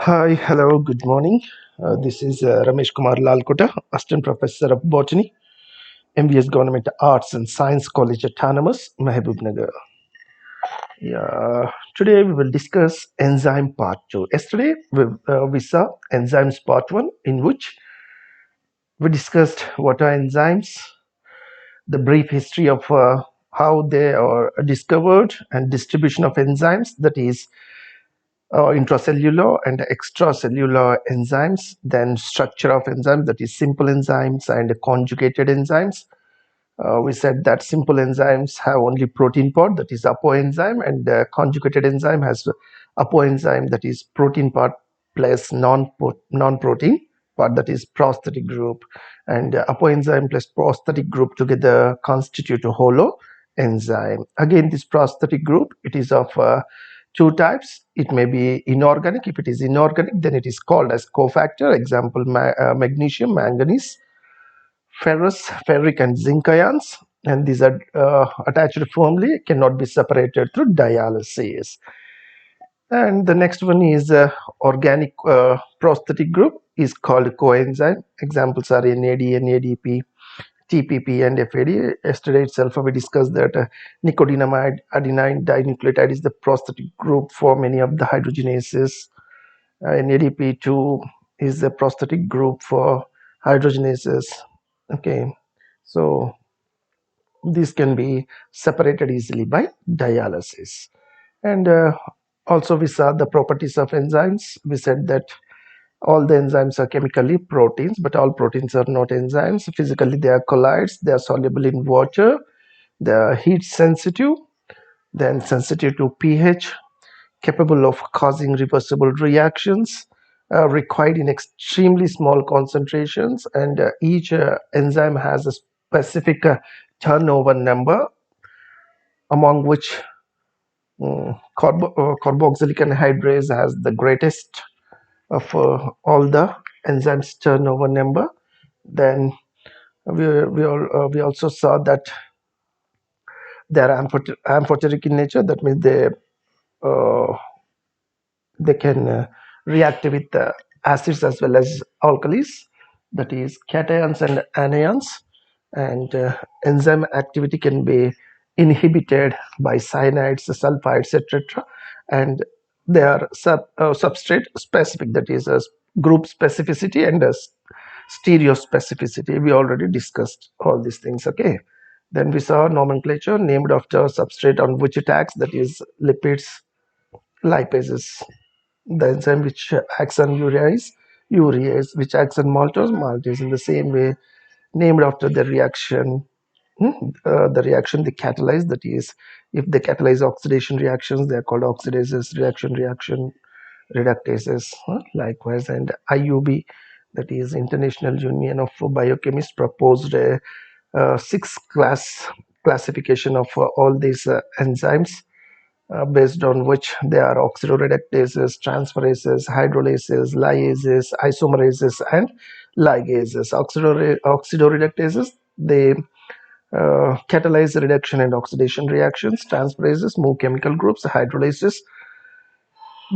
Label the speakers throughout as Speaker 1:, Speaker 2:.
Speaker 1: Hi, hello, good morning. This is Ramesh Kumar Lalkota, Assistant Professor of Botany, MBS Government Arts and Science College Autonomous, Mahbubnagar. Yeah, today we will discuss Enzyme Part 2. Yesterday we saw Enzymes Part 1, in which we discussed what are enzymes, the brief history of how they are discovered, and distribution of enzymes, that is intracellular and extracellular enzymes, then structure of enzymes, that is simple enzymes and conjugated enzymes. We said that simple enzymes have only protein part, that is apoenzyme, and conjugated enzyme has apoenzyme, that is protein part plus non-protein part, that is prosthetic group, and apoenzyme plus prosthetic group together constitute a holo enzyme. Again, this prosthetic group, it is of two types. It may be inorganic. If it is inorganic, then it is called as cofactor. Example, magnesium, manganese, ferrous, ferric, and zinc ions. And these are attached firmly, cannot be separated through dialysis. And the next one is organic prosthetic group, is called coenzyme. Examples are NAD, NADP, TPP, and FAD. Yesterday itself we discussed that nicotinamide adenine dinucleotide is the prosthetic group for many of the hydrogenases. NADP2 is the prosthetic group for hydrogenases. Okay, so these can be separated easily by dialysis. And also we saw the properties of enzymes. We said that all the enzymes are chemically proteins, but all proteins are not enzymes. Physically, they are colloids. They are soluble in water. They are heat sensitive, then sensitive to pH, capable of causing reversible reactions, required in extremely small concentrations, and each enzyme has a specific turnover number, among which carboxylic anhydrase has the greatest of all the enzymes turnover number. Then we also saw that they are amphoteric in nature. That means uh, they can react with acids as well as alkalis, that is cations and anions. And enzyme activity can be inhibited by cyanides, sulfides, etc. And they are substrate specific, that is a group specificity and a stereo specificity. We already discussed all these things. Okay, then we saw nomenclature named after substrate on which it acts, that is lipids, lipases. The enzyme which acts on urease which acts on maltose. In the same way, named after the reaction, the reaction they catalyze, that is, if they catalyze oxidation reactions, they are called oxidases, reaction reductases. Likewise, and IUB, that is International Union of Biochemists, proposed a six classification of all these enzymes, based on which they are oxidoreductases, transferases, hydrolases, lyases, isomerases, and ligases. Oxidoreductases, they catalyze reduction and oxidation reactions. Transferases move chemical groups. Hydrolases,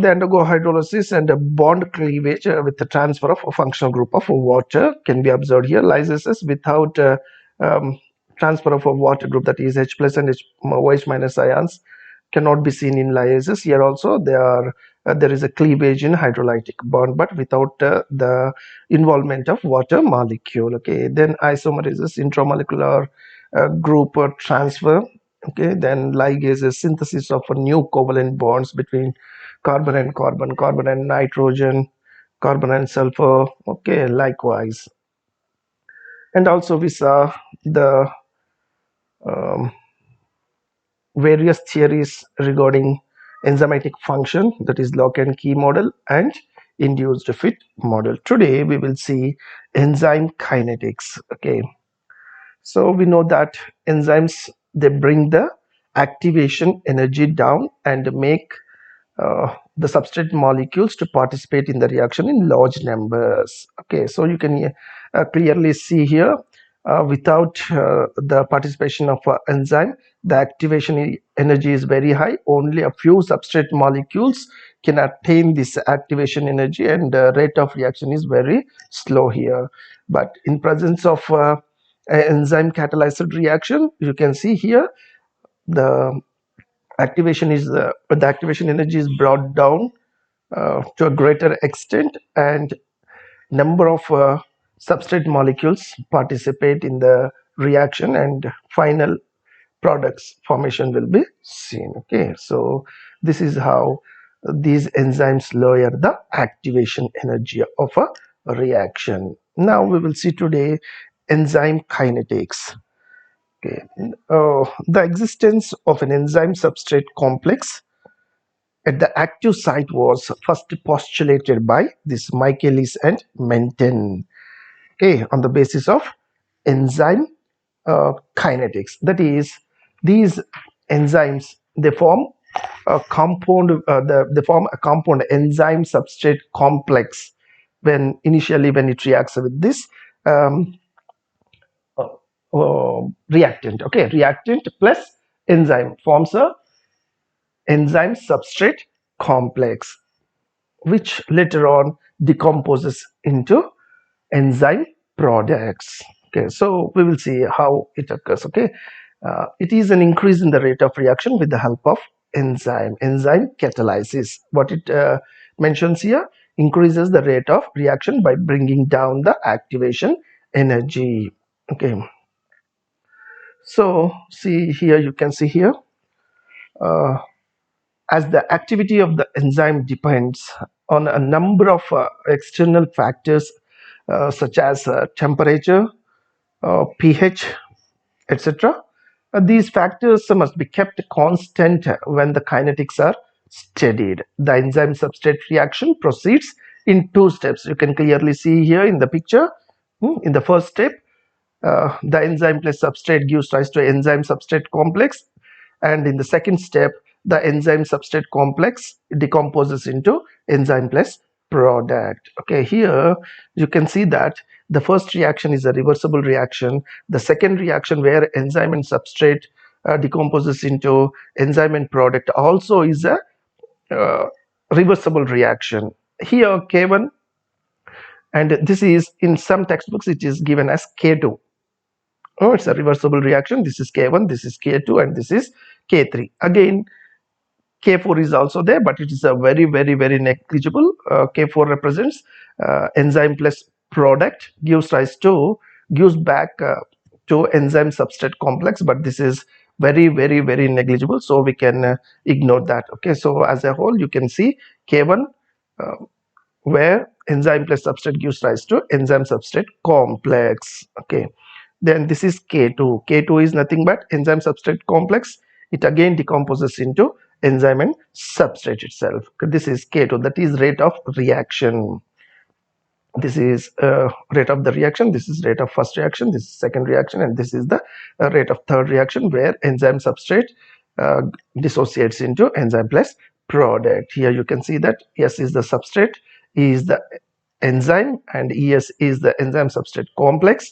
Speaker 1: they undergo hydrolysis and a bond cleavage with the transfer of a functional group of water can be observed here. Lysases, without um, transfer of a water group, that is H plus and OH minus ions, cannot be seen in lyases. Here also there is a cleavage in hydrolytic bond, but without the involvement of water molecule. Okay, then isomerases, intramolecular group transfer. Okay, then ligases, synthesis of a new covalent bonds between carbon and carbon, carbon and nitrogen, carbon and sulfur. Okay, likewise. And also we saw the um, various theories regarding enzymatic function, that is lock and key model and induced fit model. Today we will see enzyme kinetics. Okay, so we know that enzymes, they bring the activation energy down and make the substrate molecules to participate in the reaction in large numbers. Okay, so you can clearly see here without the participation of enzyme, the activation energy is very high. Only a few substrate molecules can attain this activation energy, and the rate of reaction is very slow here. But in presence of enzyme catalyzed reaction, you can see here the the activation energy is brought down to a greater extent, and number of substrate molecules participate in the reaction, and final products formation will be seen. Okay, so this is how these enzymes lower the activation energy of a reaction. Now we will see today enzyme kinetics. Okay, the existence of an enzyme substrate complex at the active site was first postulated by this Michaelis and Menten, okay, on the basis of enzyme kinetics. That is, these enzymes, they form a compound, they form a compound enzyme substrate complex when initially when it reacts with this um, reactant. Okay, reactant plus enzyme forms a enzyme substrate complex, which later on decomposes into enzyme products. Okay, so we will see how it occurs. Okay, it is an increase in the rate of reaction with the help of enzyme catalysis. What it mentions here, increases the rate of reaction by bringing down the activation energy. Okay, so see here, you can see here, uh, as the activity of the enzyme depends on a number of external factors such as temperature, pH, etc. These factors must be kept constant when the kinetics are studied. The enzyme substrate reaction proceeds in two steps. You can clearly see here in the picture. In the first step, the enzyme plus substrate gives rise to enzyme substrate complex, and in the second step the enzyme substrate complex decomposes into enzyme plus product. Okay, here you can see that the first reaction is a reversible reaction. The second reaction, where enzyme and substrate decomposes into enzyme and product, also is a uh, reversible reaction. Here K1, and this is in some textbooks it is given as K2. Oh, it's a reversible reaction. This is K1, this is K2, and this is K3. Again, K4 is also there, but it is a very negligible. K4 represents enzyme plus product, gives back to enzyme substrate complex, but this is very negligible, so we can ignore that. Okay, so as a whole, you can see K1, uh, where enzyme plus substrate gives rise to enzyme substrate complex. Okay, then this is K2. K2 is nothing but enzyme substrate complex. It again decomposes into enzyme and substrate itself. This is K2, that is rate of reaction. This is rate of the reaction, this is rate of first reaction, this is second reaction, and this is the rate of third reaction, where enzyme substrate uh, dissociates into enzyme plus product. Here you can see that S is the substrate, E is the enzyme, and ES is the enzyme substrate complex,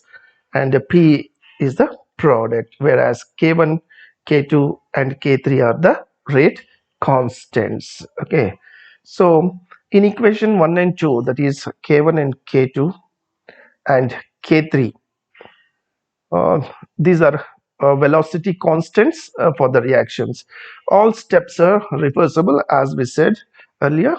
Speaker 1: and P is the product, whereas K1, K2, and K3 are the rate constants. Okay, so in equation 1 and 2, that is K1 and K2 and K3, uh, these are velocity constants for the reactions. All steps are reversible, as we said earlier.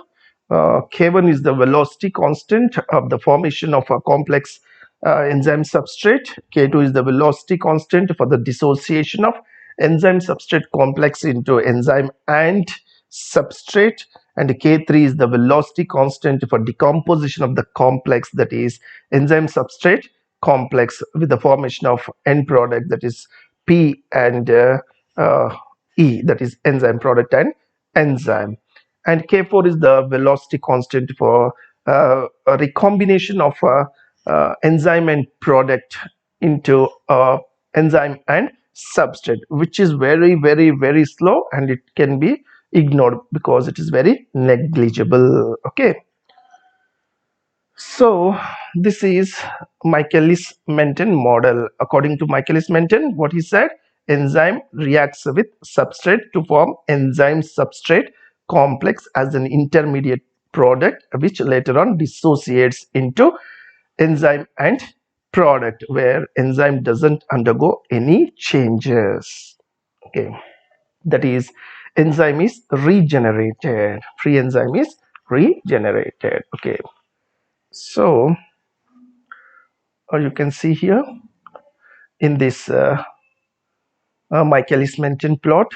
Speaker 1: K1 is the velocity constant of the formation of a complex enzyme substrate. K2 is the velocity constant for the dissociation of enzyme substrate complex into enzyme and substrate, and K3 is the velocity constant for decomposition of the complex, that is enzyme substrate complex, with the formation of end product, that is P and E, that is enzyme product and enzyme. And K4 is the velocity constant for a recombination of enzyme and product into enzyme and substrate, which is very slow, and it can be ignored because it is very negligible. Okay, So this is Michaelis Menten model. According to Michaelis Menten, what he said, enzyme reacts with substrate to form enzyme substrate complex as an intermediate product, which later on dissociates into enzyme and product, where enzyme doesn't undergo any changes. Okay, that is, enzyme is regenerated, free enzyme is regenerated. Okay, so you can see here in this Michaelis Menten plot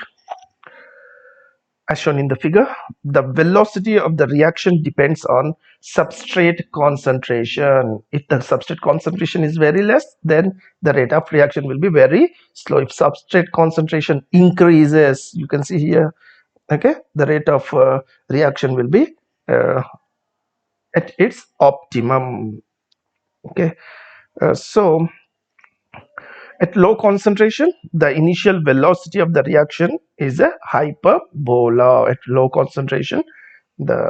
Speaker 1: as shown in the figure, the velocity of the reaction depends on substrate concentration. If the substrate concentration is very less, then the rate of reaction will be very slow. If substrate concentration increases, you can see here, okay, the rate of reaction will be uh, at its optimum. Okay, so at low concentration, the initial velocity of the reaction is a hyperbola. At low concentration, the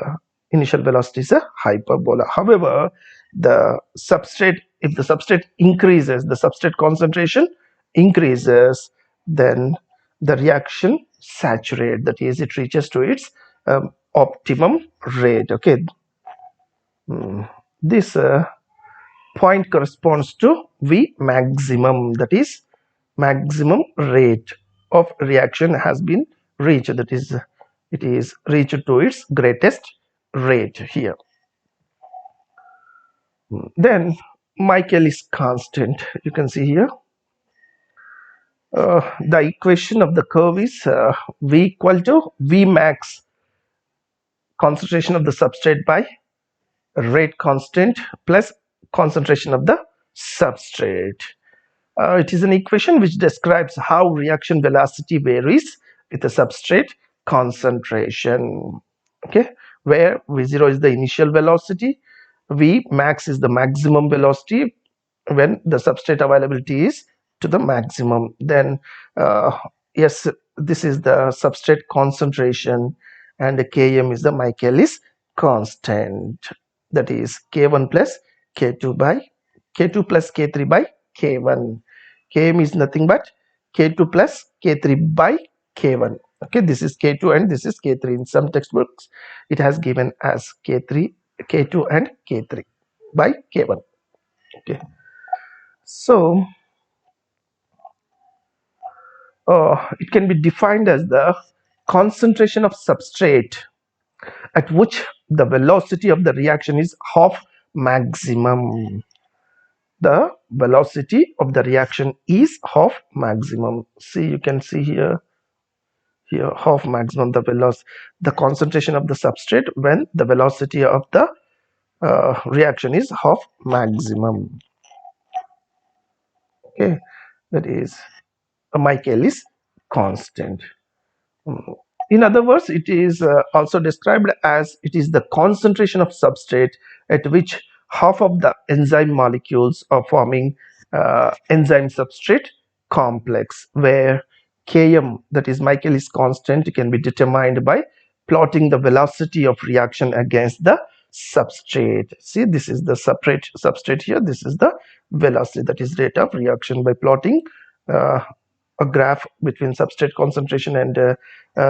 Speaker 1: initial velocity is a hyperbola. However, if the substrate increases, the substrate concentration increases, then the reaction saturates. That is, it reaches to its optimum rate. Okay, this point corresponds to V maximum, that is, maximum rate of reaction has been reached, that is, it is reached to its greatest rate here. Then Michaelis constant, you can see here, the equation of the curve is V equal to V max concentration of the substrate by rate constant plus concentration of the substrate. It is an equation which describes how reaction velocity varies with the substrate concentration. Okay, where V0 is the initial velocity, V max is the maximum velocity when the substrate availability is to the maximum. Then yes, this is the substrate concentration, and the Km is the Michaelis constant, that is K1 plus K2 by K2 plus K3 by K1. Km is nothing but K2 plus K3 by K1. Okay, this is K2 and this is K3. In some textbooks it has given as K3, K2 and K3 by K1. Okay, so it can be defined as the concentration of substrate at which the velocity of the reaction is half maximum. The velocity of the reaction is half maximum. See, you can see here half maximum, the concentration of the substrate when the velocity of the reaction is half maximum. Okay, that is a Michaelis constant. In other words, it is also described as it is the concentration of substrate at which half of the enzyme molecules are forming enzyme substrate complex, where Km, that is Michaelis constant, can be determined by plotting the velocity of reaction against the substrate. See, this is the substrate here, this is the velocity, that is rate of reaction. By plotting a graph between substrate concentration and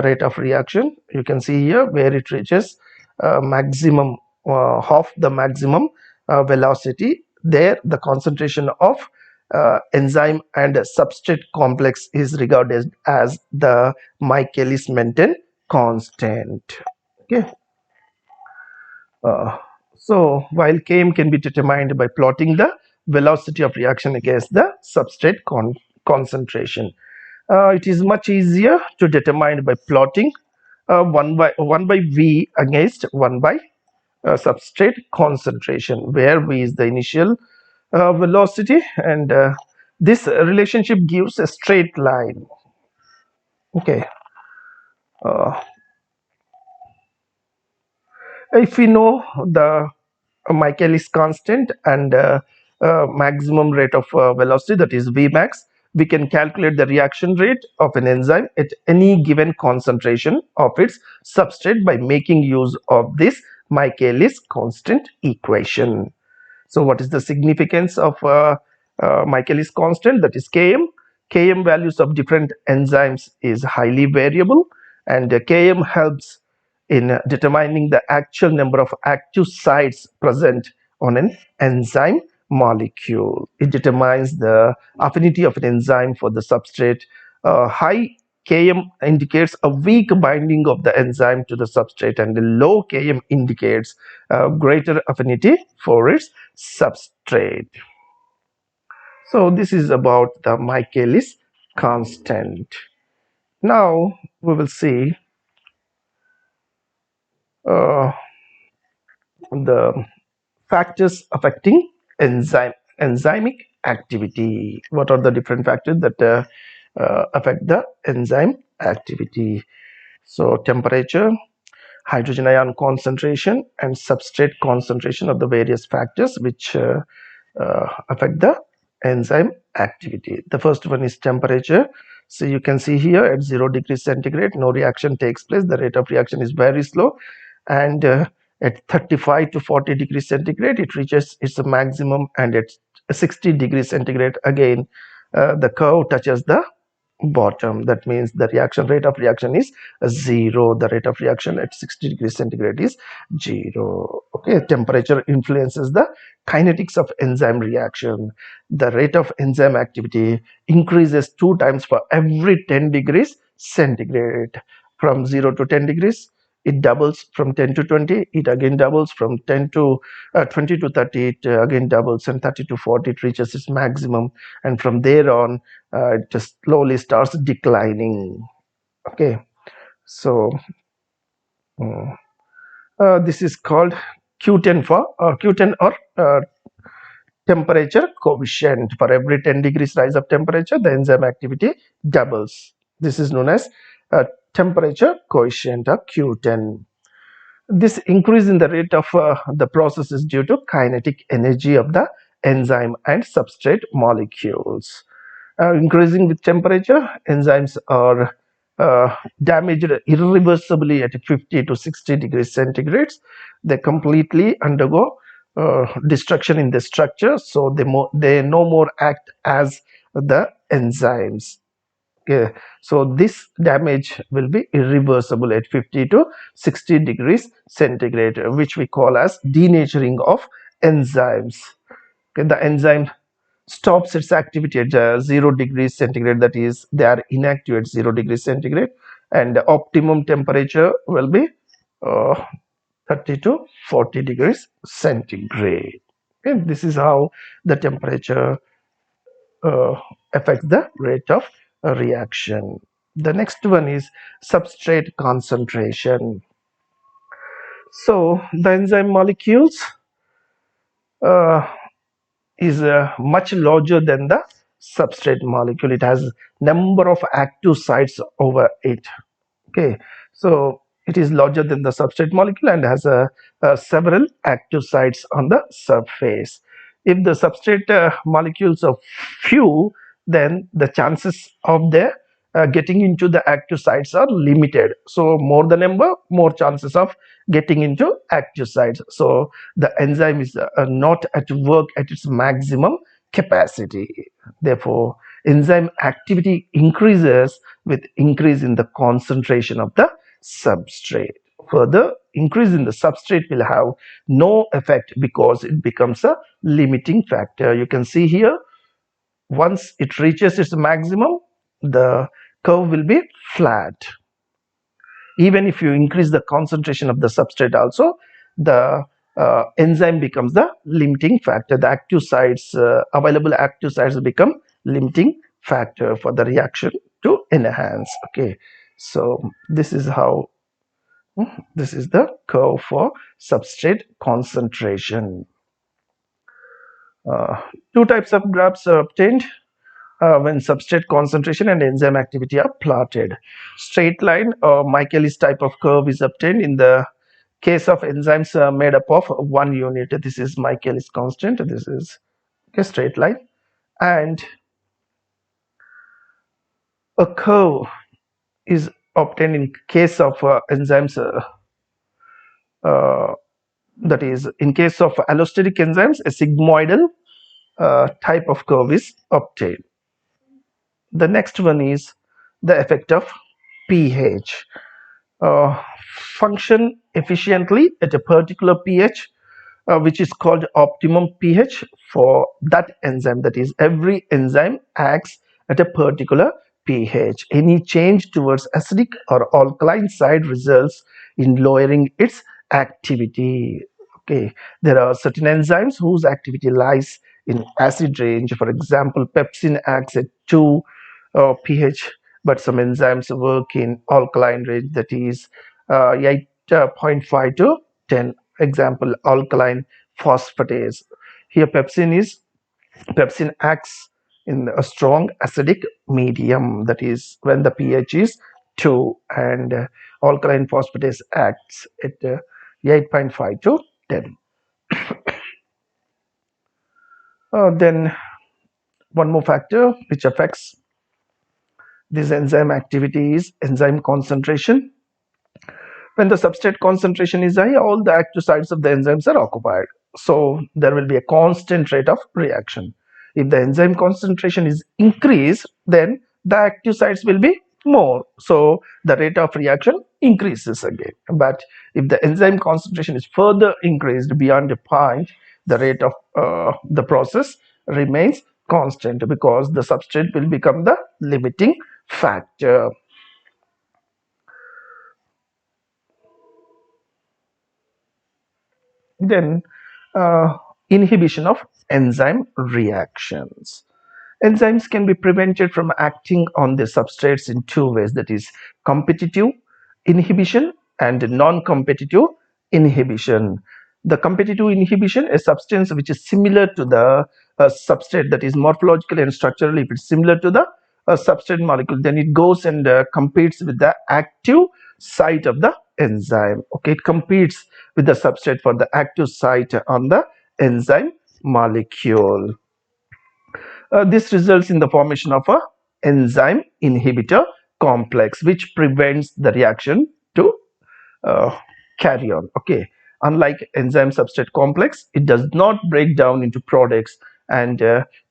Speaker 1: rate of reaction, you can see here where it reaches maximum, half the maximum velocity, there the concentration of enzyme and substrate complex is regarded as the Michaelis Menten constant. Okay, so while Km can be determined by plotting the velocity of reaction against the substrate concentration, it is much easier to determine by plotting 1 by V against 1 by substrate concentration, where V is the initial velocity, and this relationship gives a straight line. Okay, uh, if we know the Michaelis constant and maximum rate of velocity, that is V max, we can calculate the reaction rate of an enzyme at any given concentration of its substrate by making use of this Michaelis constant equation. So what is the significance of Michaelis constant, that is Km? Km values of different enzymes is highly variable, and Km helps in determining the actual number of active sites present on an enzyme molecule. It determines the affinity of an enzyme for the substrate. High Km indicates a weak binding of the enzyme to the substrate, and the low Km indicates greater affinity for its substrate. So this is about the Michaelis constant. Now we will see uh, the factors affecting enzymic activity. What are the different factors that affect the enzyme activity? So temperature, hydrogen ion concentration, and substrate concentration are the various factors which affect the enzyme activity. The first one is temperature. So you can see here at 0 degrees centigrade, no reaction takes place. The rate of reaction is very slow, and at 35 to 40 degrees centigrade, it reaches its maximum, and at 60 degrees centigrade, again, the curve touches the bottom. That means the reaction rate of reaction is 0. The rate of reaction at 60 degrees centigrade is 0. Okay, temperature influences the kinetics of enzyme reaction. The rate of enzyme activity increases 2 times for every 10 degrees centigrade. From 0 to 10 degrees, it doubles. From 10 to 20, it again doubles. From 10 to 20 to 30, it again doubles, and 30 to 40, it reaches its maximum, and from there on, it just slowly starts declining. Okay, so this is called Q10 for Q10, or temperature coefficient. For every 10 degrees rise of temperature, the enzyme activity doubles. This is known as temperature coefficient, or Q10. This increase in the rate of the process is due to kinetic energy of the enzyme and substrate molecules. Increasing with temperature, enzymes are damaged irreversibly at 50 to 60 degrees centigrades. They completely undergo destruction in the structure, so they no more act as the enzymes. Okay, so this damage will be irreversible at 50 to 60 degrees centigrade, which we call as denaturing of enzymes. Okay, the enzyme stops its activity at 0 degrees centigrade, that is, they are inactive at 0 degrees centigrade, and the optimum temperature will be uh, 30 to 40 degrees centigrade. Okay, this is how the temperature uh, affects the rate of reaction. The next one is substrate concentration. So the enzyme molecules uh, is much larger than the substrate molecule. It has number of active sites over it. Okay, so it is larger than the substrate molecule and has several active sites on the surface. If the substrate molecules are few, then the chances of their getting into the active sites are limited. So more the number, more chances of getting into active sites. So the enzyme is not at work at its maximum capacity. Therefore, enzyme activity increases with increase in the concentration of the substrate. Further, increase in the substrate will have no effect because it becomes a limiting factor. You can see here, once it reaches its maximum, the curve will be flat. Even if you increase the concentration of the substrate also, the enzyme becomes the limiting factor. The active sites, available active sites become limiting factor for the reaction to enhance. Okay, so this is how this is the curve for substrate concentration. uh, Two types of graphs are obtained when substrate concentration and enzyme activity are plotted. Straight line or Michaelis type of curve is obtained in the case of enzymes made up of one unit. This is Michaelis constant. This is a straight line, and a curve is obtained in case of enzymes uh, That is, in case of allosteric enzymes, a sigmoidal type of curve is obtained. The next one is the effect of pH. Uh, Function efficiently at a particular pH, which is called optimum pH for that enzyme. That is, every enzyme acts at a particular pH. Any change towards acidic or alkaline side results in lowering its activity. Okay, there are certain enzymes whose activity lies in acid range. For example, pepsin acts at 2 pH, but some enzymes work in alkaline range, that is 8.5 to 10. Example, alkaline phosphatase. Here pepsin acts in a strong acidic medium, that is when the pH is 2, and alkaline phosphatase acts at 8.5 to 10. Then one more factor which affects this enzyme activity is enzyme concentration. When the substrate concentration is high, all the active sites of the enzymes are occupied. So there will be a constant rate of reaction. If the enzyme concentration is increased, then the active sites will be more. So the rate of reaction increases again. But if the enzyme concentration is further increased beyond a point, the rate of the process remains constant, because the substrate will become the limiting factor. Then inhibition of enzyme reactions. Enzymes can be prevented from acting on the substrates in two ways, that is, competitive inhibition and non-competitive inhibition. The competitive inhibition, a substance which is similar to the substrate, that is morphologically and structurally, if it's similar to the substrate molecule, then it goes and competes with the active site of the enzyme. Okay, it competes with the substrate for the active site on the enzyme molecule. This results in the formation of a enzyme inhibitor complex, which prevents the reaction to uh, carry on. Okay, unlike enzyme substrate complex, it does not break down into products and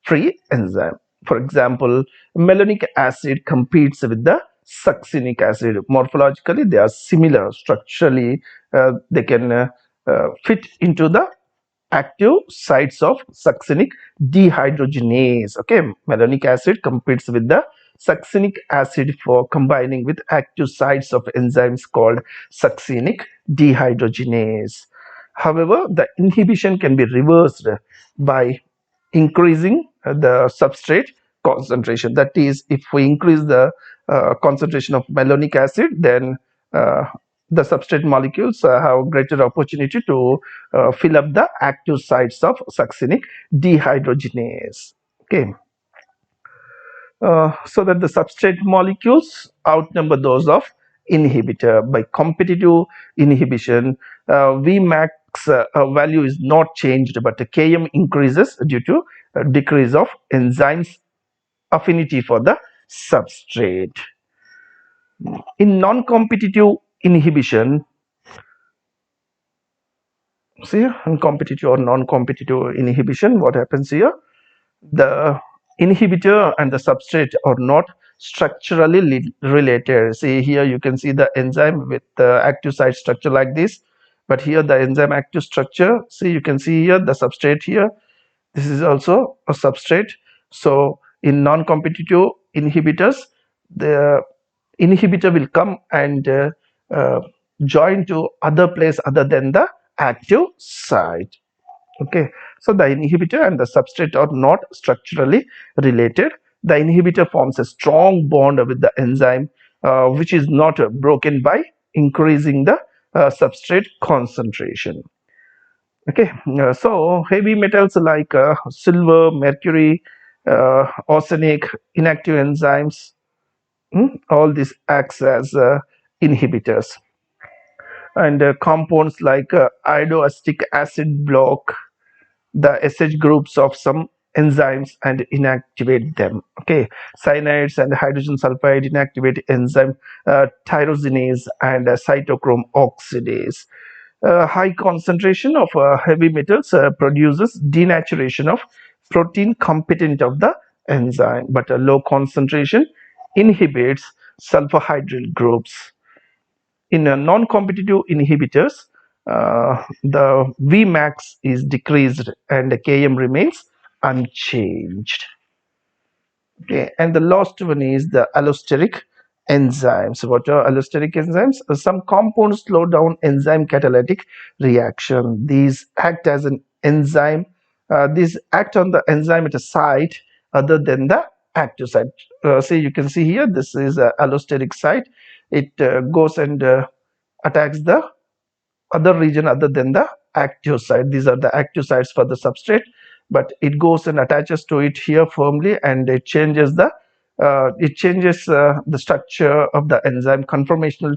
Speaker 1: free enzyme. For example, malonic acid competes with the succinic acid. Morphologically they are similar, structurally they can fit into the active sites of succinic dehydrogenase. Okay, malonic acid competes with the succinic acid for combining with active sites of enzymes called succinic dehydrogenase. However, the inhibition can be reversed by increasing the substrate concentration. That is, if we increase the concentration of malonic acid, then uh, the substrate molecules have greater opportunity to fill up the active sites of succinic dehydrogenase. Okay, so that the substrate molecules outnumber those of inhibitor. By competitive inhibition, Vmax value is not changed, but the Km increases due to decrease of enzymes affinity for the substrate. In non-competitive inhibition, see, in competitive or non-competitive inhibition, what happens here? The inhibitor and the substrate are not structurally related. See, here you can see the enzyme with the active site structure like this, but here the enzyme active structure, see, you can see here the substrate here, this is also a substrate. So in non-competitive inhibitors, the inhibitor will come and uh, join to other place other than the active site. Okay, so the inhibitor and the substrate are not structurally related. The inhibitor forms a strong bond with the enzyme, which is not broken by increasing the substrate concentration. Okay, so heavy metals like silver, mercury, arsenic, inactive enzymes, all this acts as inhibitors. And compounds like iodoacetic acid block the SH groups of some enzymes and inactivate them. Okay, cyanides and hydrogen sulfide inactivate enzyme tyrosinase and cytochrome oxidase. High concentration of heavy metals produces denaturation of protein competent of the enzyme, but a low concentration inhibits sulfhydryl groups. In non-competitive inhibitors, the Vmax is decreased and the Km remains unchanged. Okay, and the last one is the allosteric enzymes. What are allosteric enzymes? Some compounds slow down enzyme catalytic reaction. These act as an enzyme. These act on the enzyme at a site other than the active site. See, you can see here. This is a allosteric site. It goes and attacks the other region other than the active site. These are the active sites for the substrate, but it goes and attaches to it here firmly, and it changes the structure of the enzyme. Conformational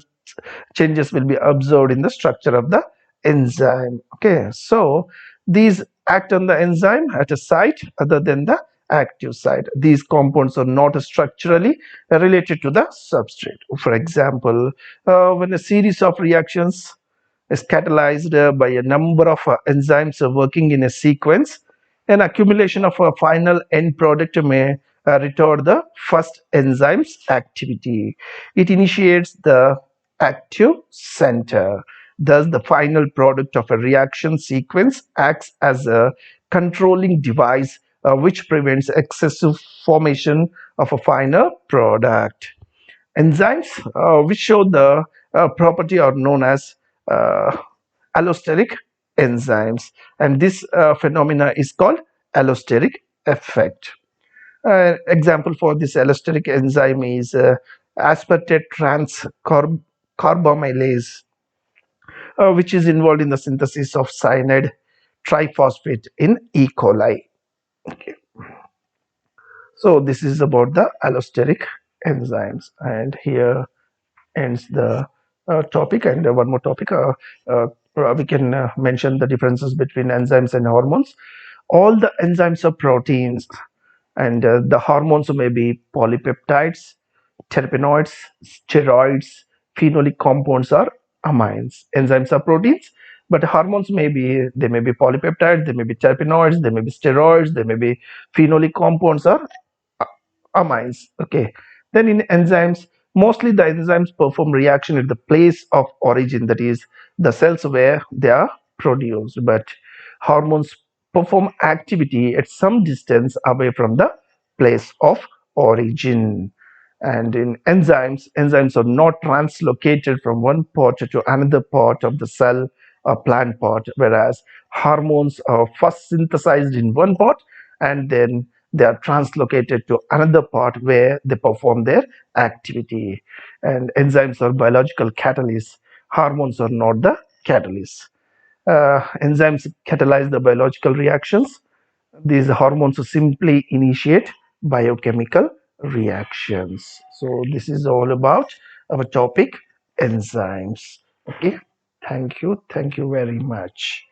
Speaker 1: changes will be observed in the structure of the enzyme. Okay, so these act on the enzyme at a site other than the active site. These compounds are not structurally related to the substrate. For example, when a series of reactions is catalyzed by a number of enzymes working in a sequence. An accumulation of a final end product may retard the first enzyme's activity. It initiates the active center. Thus, the final product of a reaction sequence acts as a controlling device which prevents excessive formation of a final product. Enzymes which show the property are known as uh, allosteric enzymes, and this phenomena is called allosteric effect. Example for this allosteric enzyme is aspartate carbamylase, which is involved in the synthesis of cyanide triphosphate in E. coli. Okay. So this is about the allosteric enzymes, and here ends the topic. And one more topic, we can mention the differences between enzymes and hormones. All the enzymes are proteins, and the hormones may be polypeptides, terpenoids, steroids, phenolic compounds, or amines. Enzymes are proteins, but hormones may be polypeptides, they may be terpenoids, they may be steroids, they may be phenolic compounds, or amines. Okay, then in enzymes, mostly the enzymes perform reaction at the place of origin, that is the cells where they are produced, but hormones perform activity at some distance away from the place of origin. And in enzymes are not translocated from one part to another part of the cell or plant part, whereas hormones are first synthesized in one part and then they are translocated to another part where they perform their activity. And enzymes are biological catalysts. Hormones are not the catalysts. Enzymes catalyze the biological reactions. These hormones simply initiate biochemical reactions. So this is all about our topic, enzymes. Okay, thank you very much.